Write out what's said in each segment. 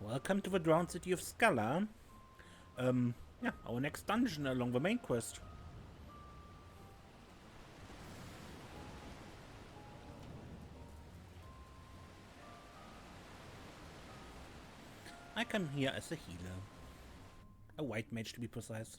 Welcome to the drowned city of Skalla. Yeah, our next dungeon along the main quest. I come here as a healer. A white mage to be precise.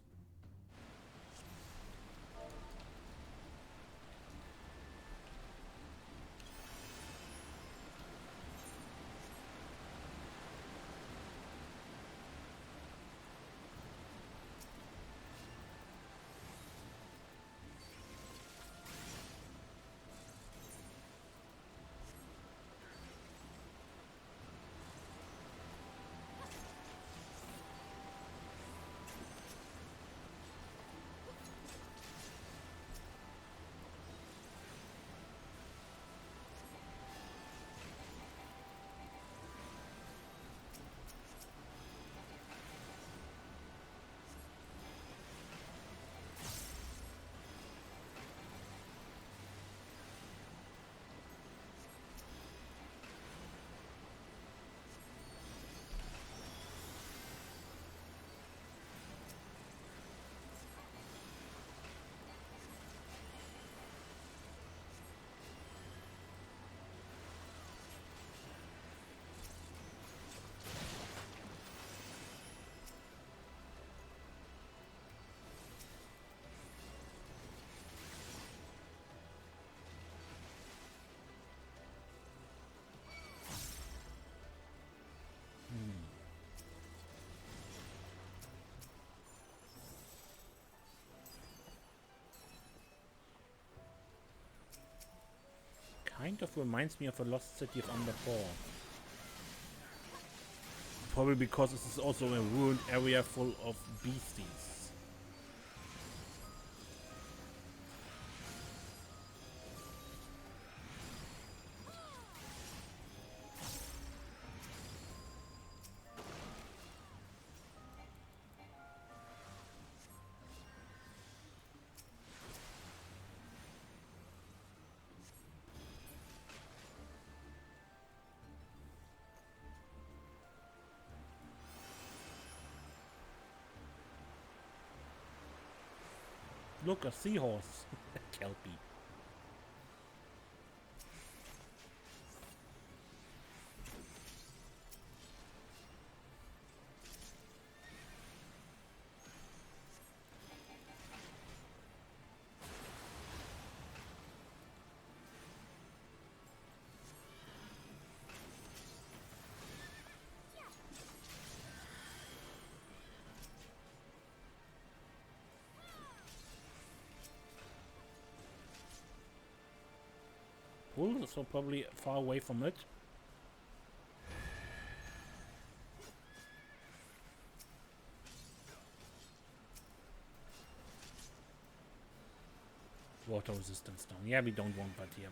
Kind of reminds me of a lost city of Under 4. Probably because this is also a ruined area full of beasties. Look, a seahorse. Kelpie. Pull, so probably far away from it. Water resistance down. Yeah, we don't want that here.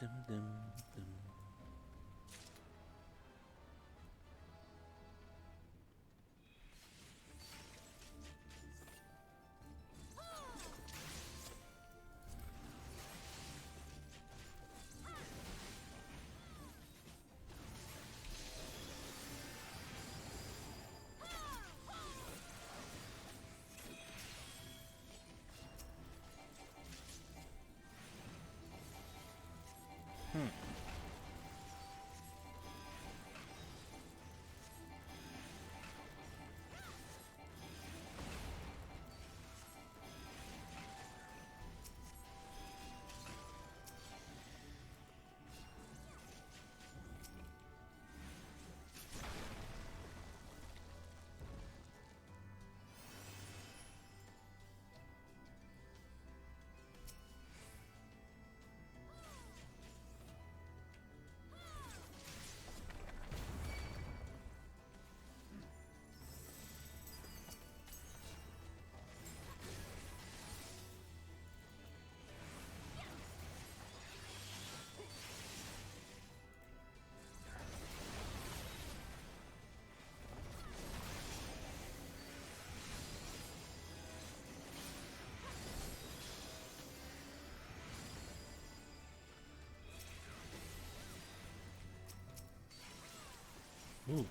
Dum, dum, dum. Ooh.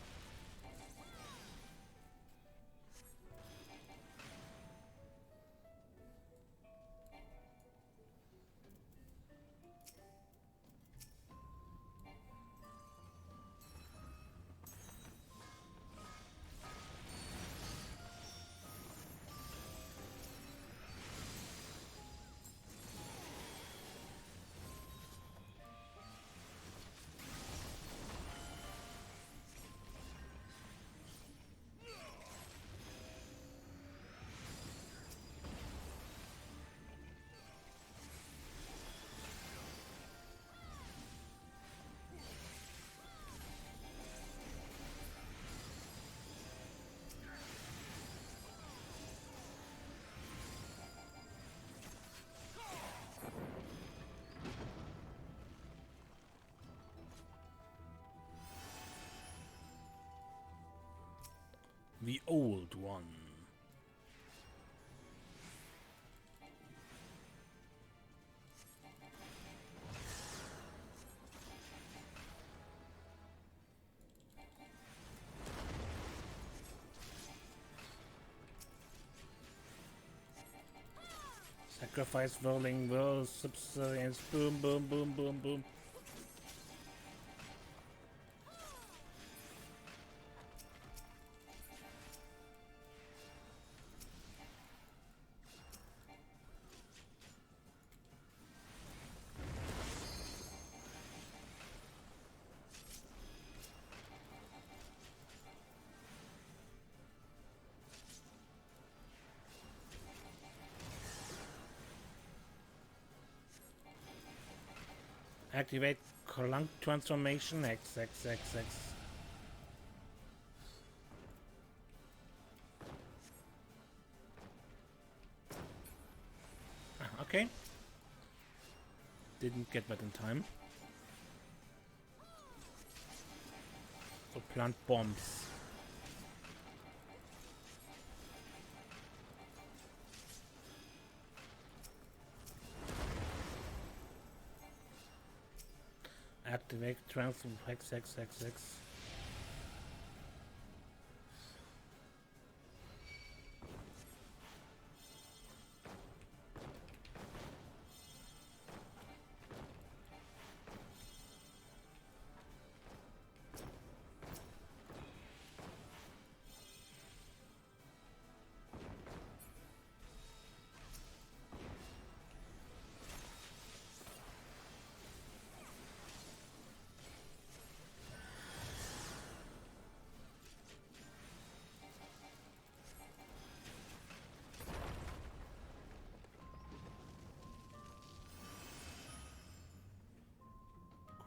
The old one. Sacrifice whirling whirl subservience. Boom, boom, boom, boom, boom. Activate Clunk Transformation XXXX. Okay. Didn't get that in time. So plant bombs. Activate Transform XXXX.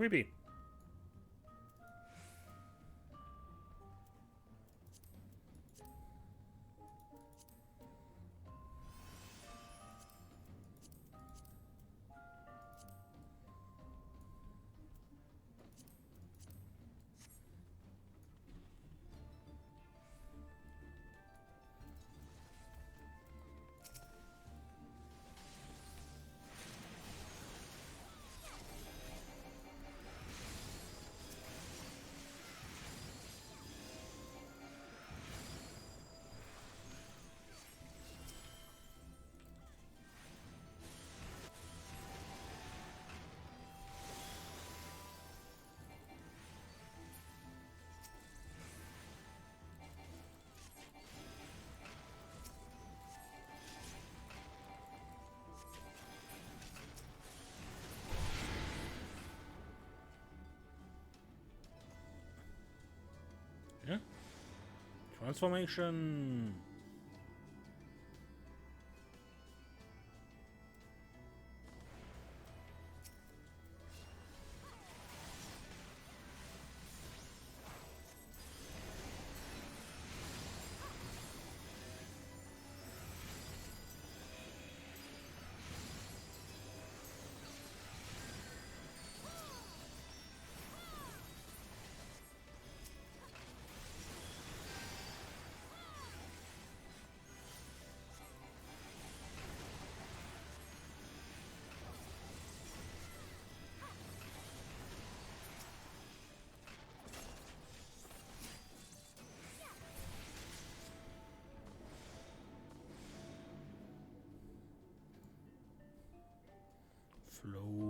Creepy. Yeah. Transformation. Float.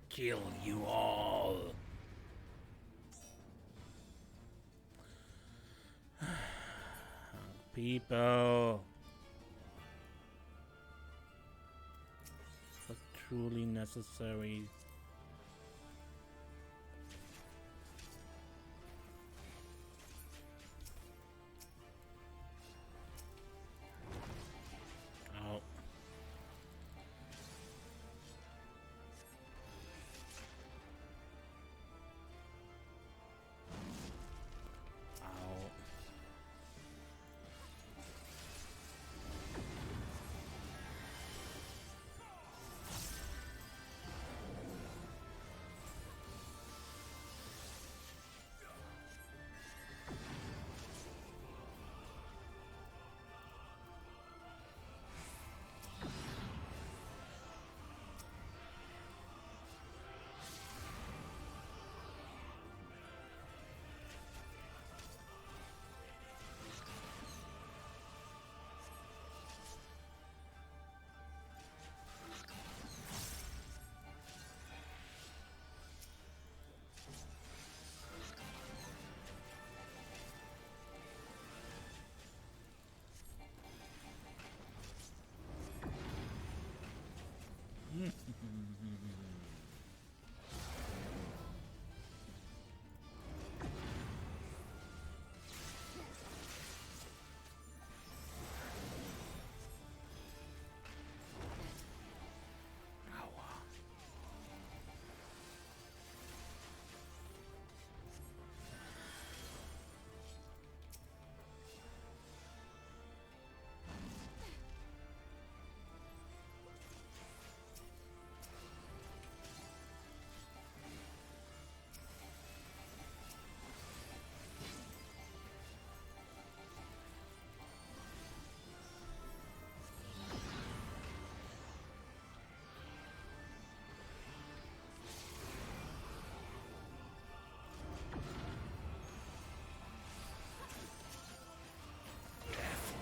Kill you all. People. But truly necessary. Ow.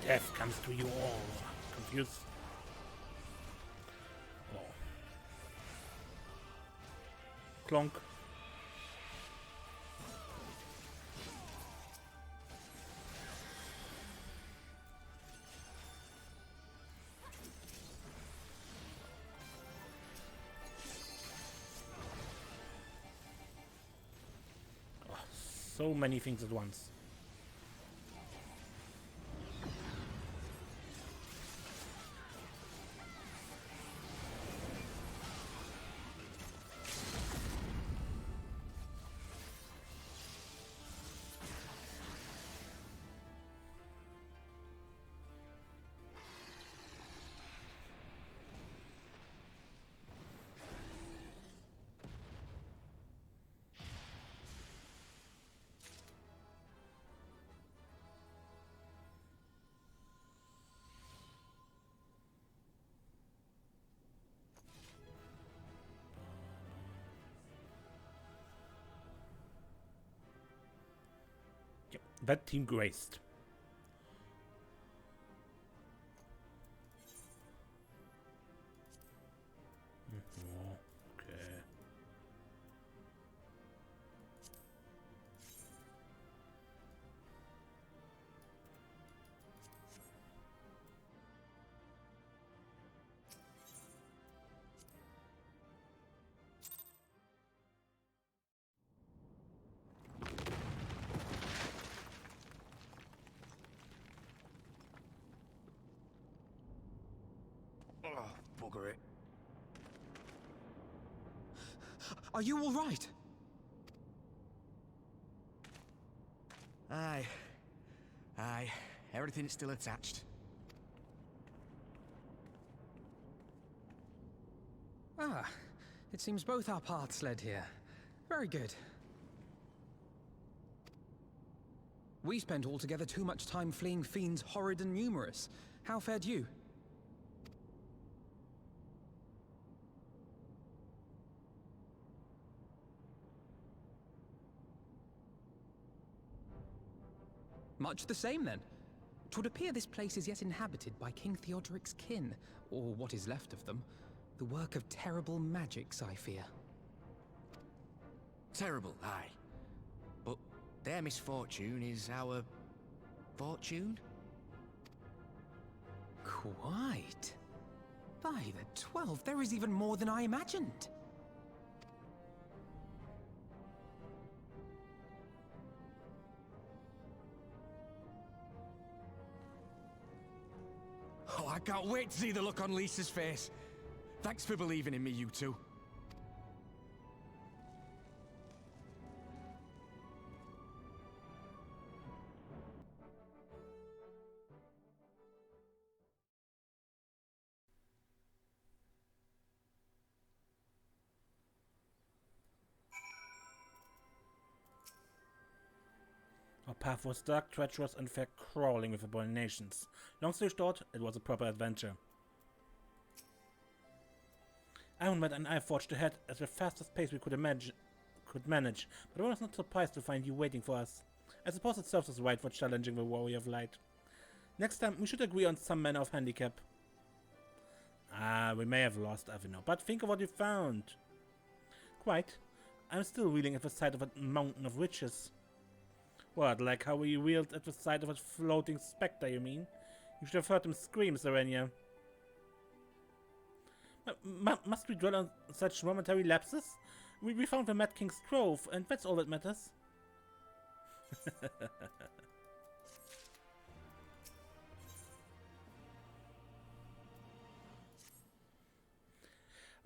Death comes to you all. Confused. Oh. Clonk. Oh, so many things at once. That team graced. Okay. Oh, bugger it. Are you all right? Aye. Aye. Everything's still attached. Ah, it seems both our paths led here. Very good. We spent altogether too much time fleeing fiends horrid and numerous. How fared you? Much the same, then. 'Twould appear this place is yet inhabited by King Theodoric's kin, or what is left of them. The work of terrible magics, I fear. Terrible, aye. But their misfortune is our fortune? Quite. By the 12, there is even more than I imagined. Oh, I can't wait to see the look on Lisa's face. Thanks for believing in me, you two. Our path was dark, treacherous, and fair crawling with abominations. Long story short, it was a proper adventure. Ironman and I forged ahead at the fastest pace we could manage, but I was not surprised to find you waiting for us. I suppose it serves us right for challenging the Warrior of Light. Next time, we should agree on some manner of handicap. Ah, we may have lost Avenue, but think of what we found. Quite. I'm still reeling at the sight of that mountain of riches. What, like how we reeled at the sight of a floating spectre, you mean? You should have heard them scream, Serenia. Must we dwell on such momentary lapses? We found the Mad King's Grove, and that's all that matters.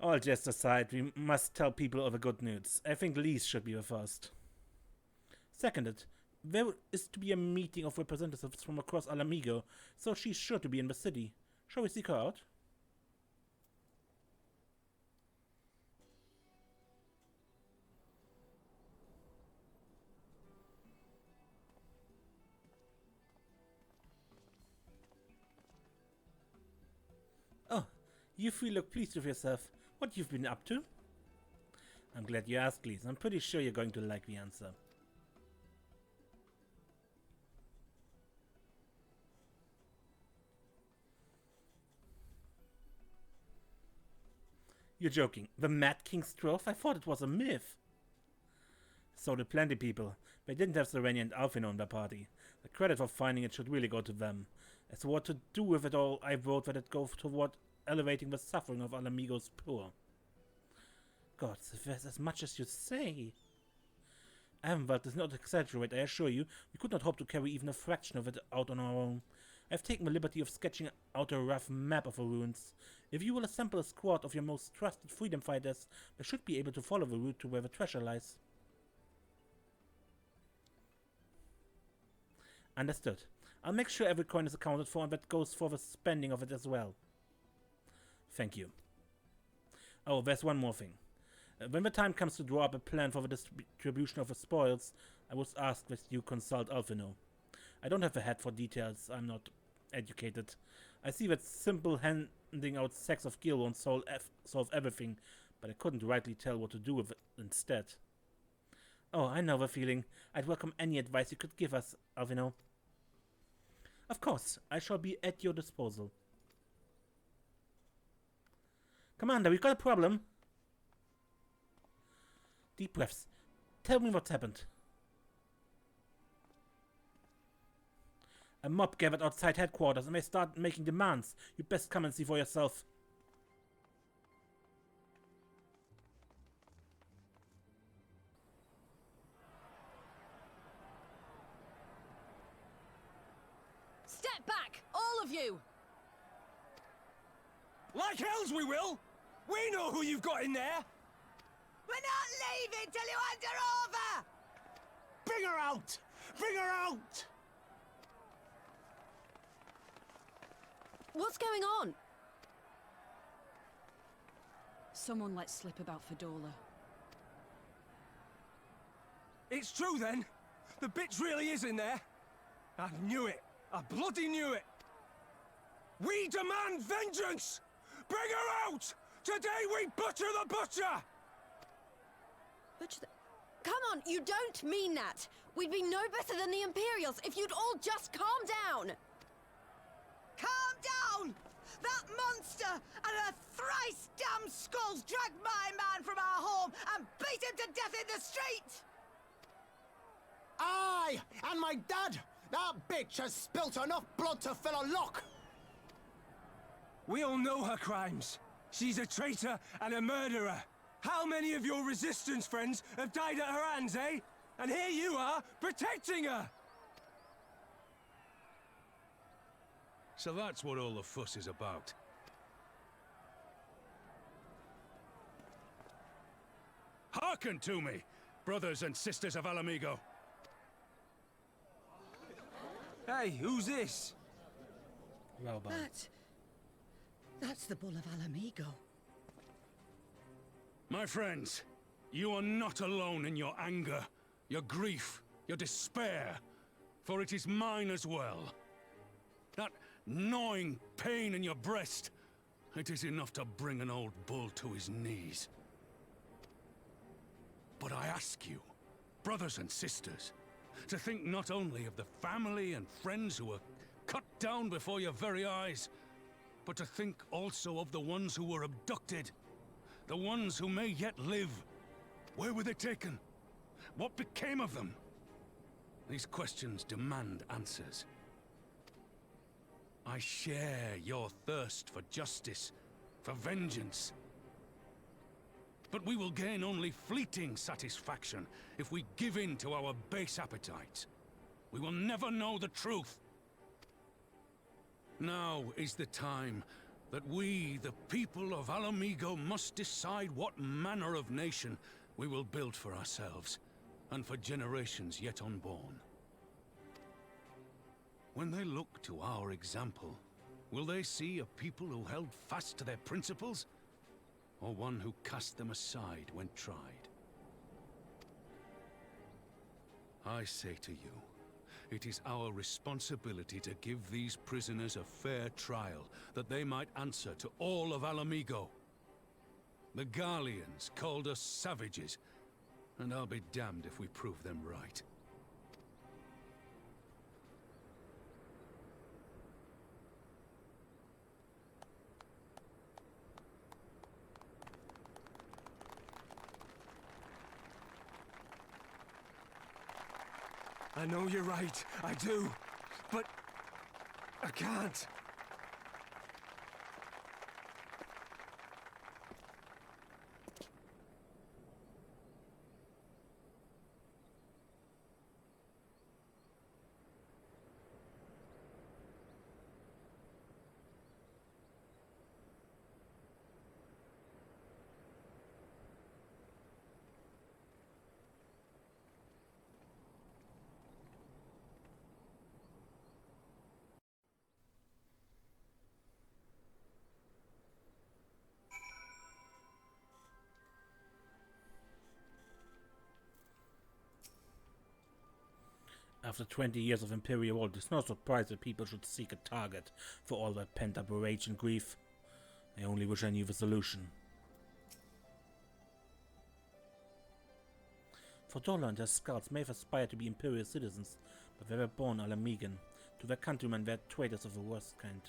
All jests aside, we must tell people of the good news. I think Lise should be the first. Seconded. There is to be a meeting of representatives from across Alamigo, so she's sure to be in the city. Shall we seek her out? Oh, you three look pleased with yourself. What you've been up to? I'm glad you asked, Lise. I'm pretty sure you're going to like the answer. You're joking. The Mad King's Grove? I thought it was a myth. So did plenty people. They didn't have Serenia and Alfino in their party. The credit for finding it should really go to them. As to what to do with it all, I vote that it go toward elevating the suffering of Alamigo's poor. God, if there's as much as you say. Amveld does not exaggerate, I assure you. We could not hope to carry even a fraction of it out on our own. I've taken the liberty of sketching out a rough map of the ruins. If you will assemble a squad of your most trusted freedom fighters, they should be able to follow the route to where the treasure lies. Understood. I'll make sure every coin is accounted for and that goes for the spending of it as well. Thank you. Oh, there's one more thing. When the time comes to draw up a plan for the distribution of the spoils, I was asked that you consult Alfino. I don't have a head for details, I'm not educated. I see that simple handing out sacks of gil won't solve everything, but I couldn't rightly tell what to do with it instead. Oh, I know the feeling. I'd welcome any advice you could give us, Alvino. Of course, I shall be at your disposal. Commander, we've got a problem. Deep breaths. Tell me what's happened. A mob gathered outside headquarters and they start making demands. You best come and see for yourself. Step back, all of you! Like hells we will! We know who you've got in there! We're not leaving till you hand her over! Bring her out! Bring her out! What's going on? Someone let slip about Fedora. It's true then! The bitch really is in there! I knew it! I bloody knew it! We demand vengeance! Bring her out! Today we butcher the butcher! Butcher the... Come on, you don't mean that! We'd be no better than the Imperials if you'd all just calm down! Calm down! That monster and her thrice damned skulls dragged my man from our home and beat him to death in the street! Aye! And my dad! That bitch has spilt enough blood to fill a lock! We all know her crimes. She's a traitor and a murderer. How many of your resistance friends have died at her hands, eh? And here you are, protecting her! So that's what all the fuss is about. Hearken to me, brothers and sisters of Alamigo. Hey, who's this? Well done. That's the Bull of Alamigo. My friends, you are not alone in your anger, your grief, your despair, for it is mine as well. That gnawing pain in your breast, it is enough to bring an old bull to his knees. But I ask you, brothers and sisters, to think not only of the family and friends who were cut down before your very eyes, but to think also of the ones who were abducted, the ones who may yet live. Where were they taken? What became of them? These questions demand answers. I share your thirst for justice, for vengeance. But we will gain only fleeting satisfaction if we give in to our base appetites. We will never know the truth. Now is the time that we, the people of Alamigo, must decide what manner of nation we will build for ourselves, and for generations yet unborn. When they look to our example, will they see a people who held fast to their principles, or one who cast them aside when tried? I say to you, it is our responsibility to give these prisoners a fair trial, that they might answer to all of Alamigo. The Garleans called us savages, and I'll be damned if we prove them right. I know you're right, I do. But I can't. After 20 years of Imperial rule, it's no surprise that people should seek a target for all their pent-up rage and grief. I only wish I knew the solution. Fordola and their scouts may have aspired to be Imperial citizens, but they were born Alamegan. To their countrymen, they were traitors of the worst kind.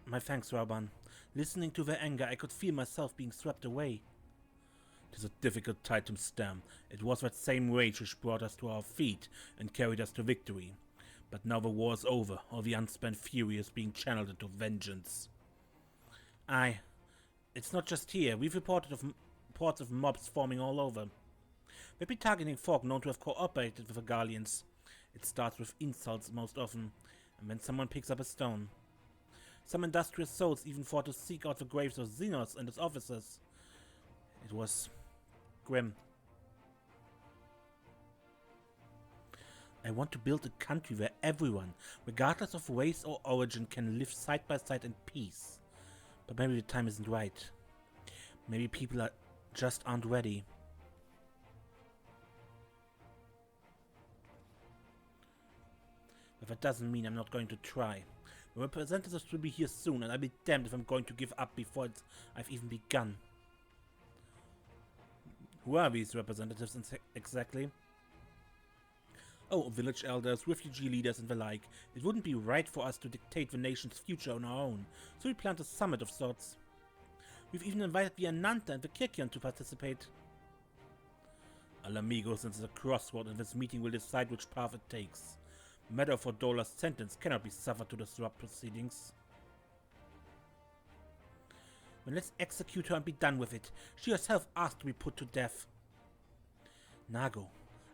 My thanks, Raban. Listening to their anger, I could feel myself being swept away. It is a difficult tide to stem. It was that same rage which brought us to our feet and carried us to victory. But now the war is over, all the unspent fury is being channeled into vengeance. Aye, it's not just here. We've reported of reports of mobs forming all over. They've been targeting folk known to have cooperated with the Gallians. It starts with insults most often, and when someone picks up a stone. Some industrious souls even fought to seek out the graves of Xenos and his officers. It was grim. I want to build a country where everyone, regardless of race or origin, can live side by side in peace. But maybe the time isn't right. Maybe people just aren't ready. But that doesn't mean I'm not going to try. The representatives will be here soon, and I'll be damned if I'm going to give up before I've even begun. Who are these representatives exactly? Oh, village elders, refugee leaders and the like. It wouldn't be right for us to dictate the nation's future on our own, so we planned a summit of sorts. We've even invited the Ananta and the Kirkion to participate. Alamigos is a crossroad, and this meeting will decide which path it takes. The matter of Fordola's sentence cannot be suffered to disrupt proceedings. Then let's execute her and be done with it. She herself asked to be put to death. Nago,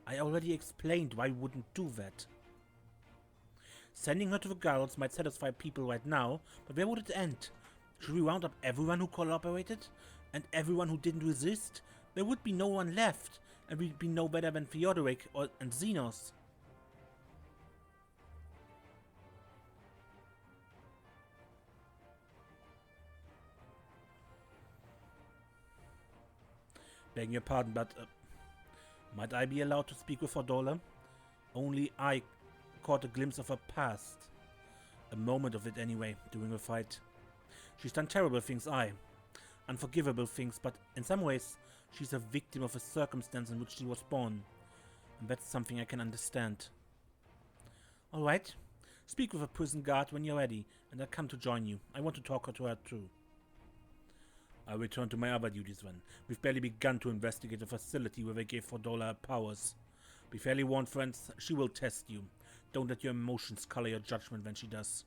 I already explained why we wouldn't do that. Sending her to the gallows might satisfy people right now, but where would it end? Should we round up everyone who cooperated? And everyone who didn't resist? There would be no one left, and we'd be no better than Theodoric and Xenos. Begging your pardon, but might I be allowed to speak with Fordola? Only I caught a glimpse of her past. A moment of it anyway, during the fight. She's done terrible things, aye. Unforgivable things, but in some ways, she's a victim of the circumstance in which she was born. And that's something I can understand. Alright. Speak with a prison guard when you're ready, and I'll come to join you. I want to talk to her too. I'll return to my other duties then. We've barely begun to investigate the facility where they gave Fordola her powers. Be fairly warned, friends, she will test you. Don't let your emotions color your judgment when she does.